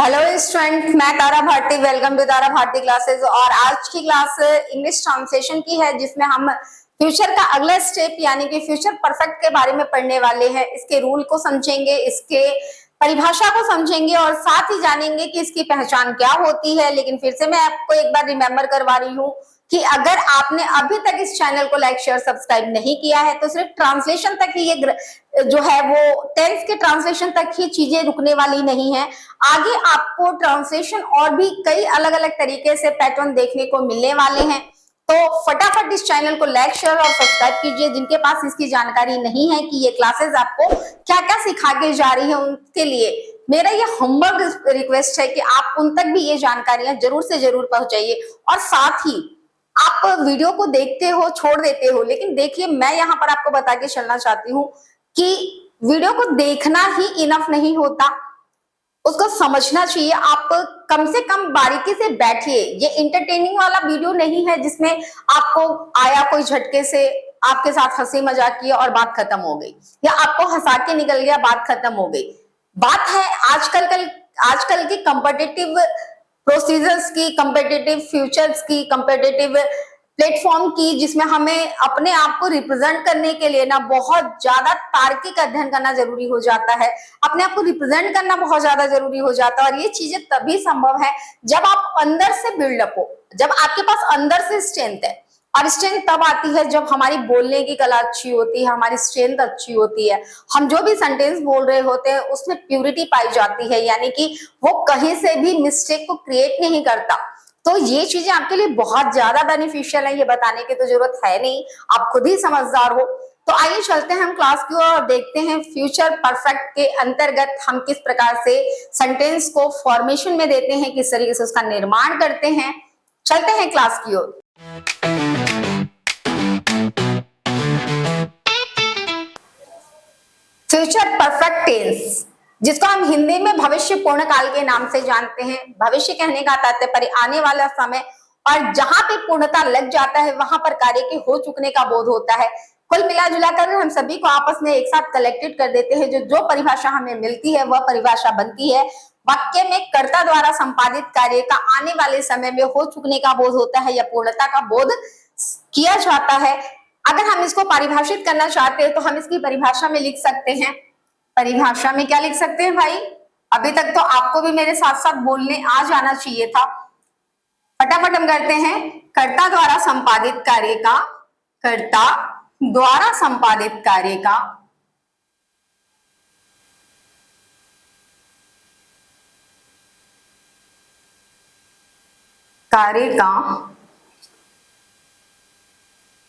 Hello student, मैं Tara Bharti. Welcome to Tara Bharti classes. और आज की क्लास इंग्लिश ट्रांसलेशन की है, जिसमें हम फ्यूचर का अगला स्टेप यानी कि फ्यूचर परफेक्ट के बारे में पढ़ने वाले हैं। इसके रूल को समझेंगे, इसके परिभाषा को समझेंगे और साथ ही जानेंगे कि इसकी पहचान क्या होती है। लेकिन फिर से मैं आपको एक बार रिमेम्बर करवा रही हूँ कि अगर आपने अभी तक इस चैनल को लाइक शेयर सब्सक्राइब नहीं किया है तो सिर्फ ट्रांसलेशन तक ही ये जो है वो टेंस के ट्रांसलेशन तक ही चीजें रुकने वाली नहीं है। आगे आपको ट्रांसलेशन और भी कई अलग अलग तरीके से पैटर्न देखने को मिलने वाले हैं। तो फटाफट इस चैनल को लाइक शेयर और सब्सक्राइब कीजिए। जिनके पास इसकी जानकारी नहीं है कि ये क्लासेस आपको क्या क्या सिखा के जा रही है, उनके लिए मेरा ये हम्बल रिक्वेस्ट है कि आप उन तक भी ये जानकारियां जरूर से जरूर पहुंचाइए। और साथ ही आप वीडियो को देखते हो, छोड़ देते हो, लेकिन देखिए मैं यहाँ पर आपको बता के चलना चाहती हूँ कि वीडियो को देखना ही इनफ नहीं होता, उसको समझना चाहिए। आप कम से कम बारीकी से बैठिए। ये इंटरटेनिंग वाला वीडियो नहीं है जिसमें आपको आया कोई झटके से, आपके साथ हंसी मजाक किया और बात खत्म हो गई, या आपको हंसा के निकल गया, बात खत्म हो गई। बात है आजकल की कॉम्पिटिटिव प्रोसीजर्स की, कॉम्पिटिटिव फ्यूचर्स की, कॉम्पिटिटिव प्लेटफॉर्म की, जिसमें हमें अपने आप को रिप्रेजेंट करने के लिए ना बहुत ज्यादा तार्किक अध्ययन करना जरूरी हो जाता है। अपने आप को रिप्रेजेंट करना बहुत ज्यादा जरूरी हो जाता है। और ये चीजें तभी संभव है जब आप अंदर से बिल्डअप हो, जब आपके पास अंदर से स्ट्रेंथ है। और स्ट्रेंथ तब आती है जब हमारी बोलने की कला अच्छी होती है, हमारी स्ट्रेंथ अच्छी होती है। हम जो भी सेंटेंस बोल रहे होते हैं उसमें प्योरिटी पाई जाती है, यानी कि वो कहीं से भी मिस्टेक को क्रिएट नहीं करता। तो ये चीजें आपके लिए बहुत ज्यादा बेनिफिशियल है, ये बताने की तो जरूरत है नहीं, आप खुद ही समझदार हो। तो आइए चलते हैं हम क्लास की ओर और देखते हैं फ्यूचर परफेक्ट के अंतर्गत हम किस प्रकार से सेंटेंस को फॉर्मेशन में देते हैं, किस तरीके से उसका निर्माण करते हैं। चलते हैं क्लास की ओर। फ्यूचर परफेक्ट टेंस, जिसको हम हिंदी में भविष्य पूर्ण काल के नाम से जानते हैं। भविष्य कहने का तात्पर्य आने वाला समय, और जहां पे पूर्णता लग जाता है वहां पर कार्य के हो चुकने का बोध होता है। कुल मिला जुला कर हम सभी को आपस में एक साथ कलेक्टेड कर देते हैं। जो परिभाषा हमें मिलती है वह परिभाषा बनती है वाक्य में कर्ता द्वारा संपादित कार्य का आने वाले समय में हो चुकने का बोध होता है या पूर्णता का बोध किया जाता है। अगर हम इसको परिभाषित करना चाहते हैं तो हम इसकी परिभाषा में लिख सकते हैं। परिभाषा में क्या लिख सकते हैं भाई? अभी तक तो आपको भी मेरे साथ साथ बोलने आ जाना चाहिए था। फटाफट हम करते हैं। कर्ता द्वारा संपादित कार्य का, कर्ता द्वारा संपादित कार्य का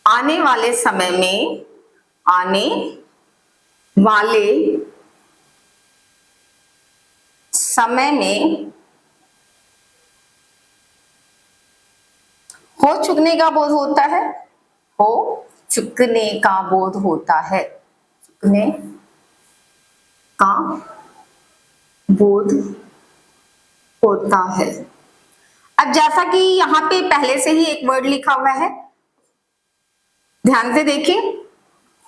आने वाले समय में, आने वाले समय में हो चुकने का बोध होता है, हो चुकने का बोध होता है, चुकने का बोध होता है। अब जैसा कि यहाँ पे पहले से ही एक वर्ड लिखा हुआ है, ध्यान से देखिए,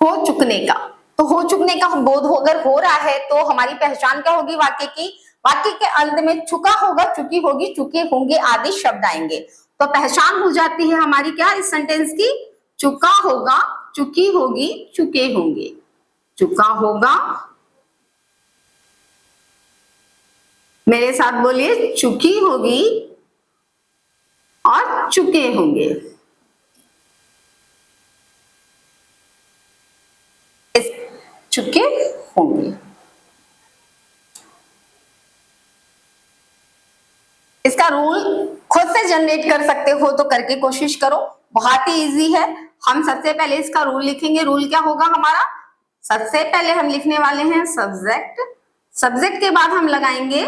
हो चुकने का। तो हो चुकने का बोध अगर हो रहा है तो हमारी पहचान क्या होगी वाक्य की? वाक्य के अंत में चुका होगा, चुकी होगी, चुके होंगे आदि शब्द आएंगे। तो पहचान हो जाती है हमारी क्या इस सेंटेंस की? चुका होगा, चुकी होगी, चुके होंगे। चुका होगा, मेरे साथ बोलिए, चुकी होगी और चुके होंगे। चुके होंगे। इसका रूल खुद से जनरेट कर सकते हो तो करके कोशिश करो, बहुत ही इजी है। हम सबसे पहले इसका रूल लिखेंगे। रूल क्या होगा हमारा? सबसे पहले हम लिखने वाले हैं सब्जेक्ट। सब्जेक्ट के बाद हम लगाएंगे,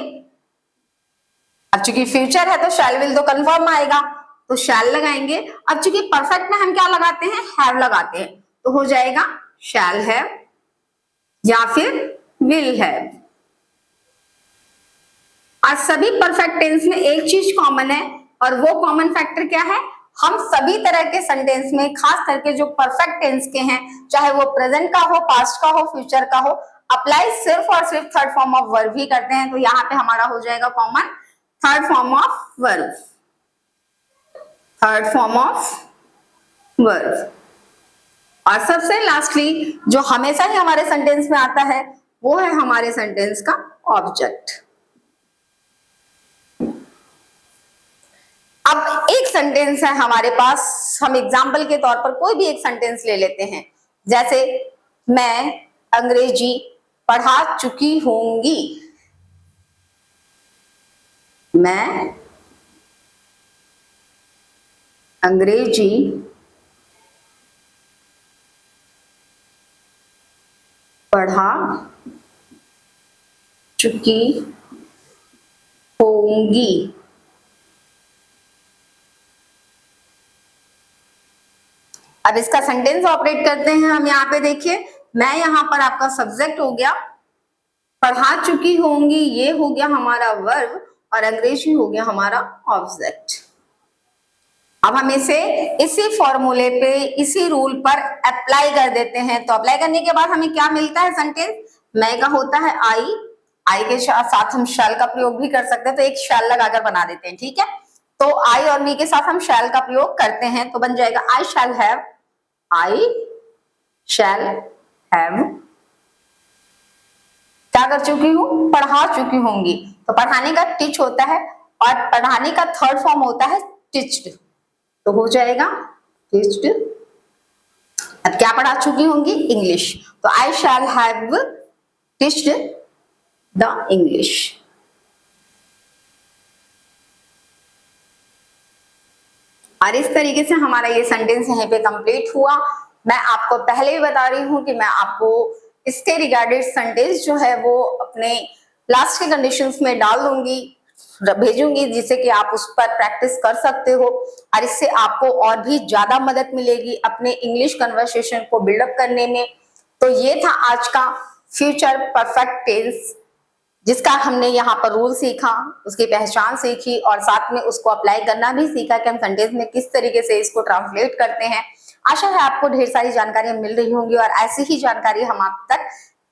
अब चूंकि फ्यूचर है तो शैल विल तो कंफर्म आएगा, तो शैल लगाएंगे। अब चूंकि परफेक्ट में हम क्या लगाते हैं? हैव लगाते हैं, तो हो जाएगा शैल हैव या फिर विल हैव। आज सभी परफेक्ट टेंस में एक चीज कॉमन है, और वो कॉमन फैक्टर क्या है? हम सभी तरह के सेंटेंस में, खास करके जो परफेक्ट टेंस के हैं, चाहे वो प्रेजेंट का हो, पास्ट का हो, फ्यूचर का हो, अप्लाई सिर्फ और सिर्फ थर्ड फॉर्म ऑफ वर्ब ही करते हैं, तो यहाँ पे हमारा हो जाएगा common third form of verb, third form of verb. और सबसे लास्टली जो हमेशा ही हमारे सेंटेंस में आता है वो है हमारे सेंटेंस का ऑब्जेक्ट। अब एक सेंटेंस है हमारे पास, हम एग्जाम्पल के तौर पर कोई भी एक सेंटेंस ले लेते हैं, जैसे मैं अंग्रेजी पढ़ा चुकी होंगी। मैं अंग्रेजी पढ़ा चुकी होंगी। अब इसका सेंटेंस ऑपरेट करते हैं हम। यहाँ पे देखिए, मैं यहाँ पर आपका सब्जेक्ट हो गया, पढ़ा चुकी होंगी ये हो गया हमारा वर्ब, और अंग्रेजी हो गया हमारा ऑब्जेक्ट। अब हम इसे इसी फॉर्मूले पे, इसी रूल पर अप्लाई कर देते हैं। तो अप्लाई करने के बाद हमें क्या मिलता है सेंटेंस, मैं का होता है आई के साथ हम शैल का प्रयोग भी कर सकते हैं, तो एक शैल लगाकर बना देते हैं, ठीक है। तो आई और मी के साथ हम शैल का प्रयोग करते हैं, तो बन जाएगा आई shall have, I shall have क्या कर चुकी हूं, पढ़ा चुकी होंगी। तो पढ़ाने का टीच होता है और पढ़ाने का थर्ड फॉर्म होता है टीच्ड, तो हो जाएगा टीच्ड। अब क्या पढ़ा चुकी होंगी, इंग्लिश, तो आई शैल हैव टीच्ड द इंग्लिश। और इस तरीके से हमारा ये सेंटेंस यहाँ पे कंप्लीट हुआ। मैं आपको पहले ही बता रही हूँ कि मैं आपको इसके रिगार्डेड सेंटेंस जो है वो अपने लास्ट के कंडीशंस में डाल दूंगी, भेजूंगी, जिससे कि आप उस पर प्रैक्टिस कर सकते हो और इससे आपको और भी ज्यादा मदद मिलेगी अपने इंग्लिश कन्वर्सेशन को बिल्डअप करने में। तो ये था आज का फ्यूचर परफेक्ट टेंस, जिसका हमने यहाँ पर रूल सीखा, उसकी पहचान सीखी और साथ में उसको अप्लाई करना भी सीखा कि हम सेंटेंस में किस तरीके से इसको ट्रांसलेट करते हैं। आशा है आपको ढेर सारी जानकारियां मिल रही होंगी और ऐसी ही जानकारी हम आप तक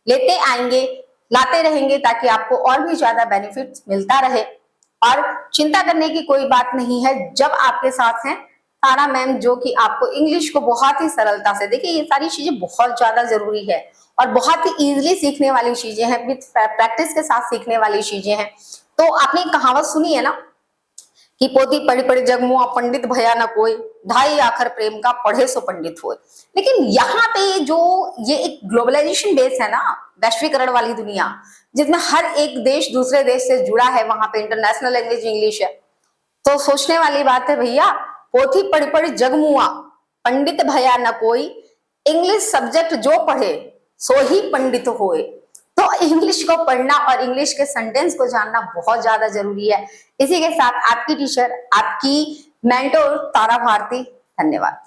लेते आएंगे, लाते रहेंगे, ताकि आपको और भी ज्यादा बेनिफिट मिलता रहे। और चिंता करने की कोई बात नहीं है, जब आपके साथ हैं तारा मैम, जो कि आपको इंग्लिश को बहुत ही सरलता से, देखिए ये सारी चीजें बहुत ज्यादा जरूरी है और बहुत ही इजीली सीखने वाली चीजें हैं, विद प्रैक्टिस के साथ सीखने वाली चीजें हैं। तो आपने कहावत सुनी है ना कि पोथी पढ़ी पढ़ी जग मुआ, पंडित भया न कोई, ढाई आखर प्रेम का पढ़े सो पंडित होए। लेकिन यहाँ पे जो ये एक ग्लोबलाइजेशन बेस है ना, वैश्वीकरण वाली दुनिया, जिसमें हर एक देश दूसरे देश से जुड़ा है, वहां पे इंटरनेशनल लैंग्वेज इंग्लिश है। तो सोचने वाली बात है भैया, पोथी पढ़ी पढ़ी जग मुआ, पंडित भया न कोई, इंग्लिश सब्जेक्ट जो पढ़े सो ही पंडित होए। तो इंग्लिश को पढ़ना और इंग्लिश के सेंटेंस को जानना बहुत ज्यादा जरूरी है। इसी के साथ आपकी टीचर, आपकी मेंटोर तारा भारती, धन्यवाद।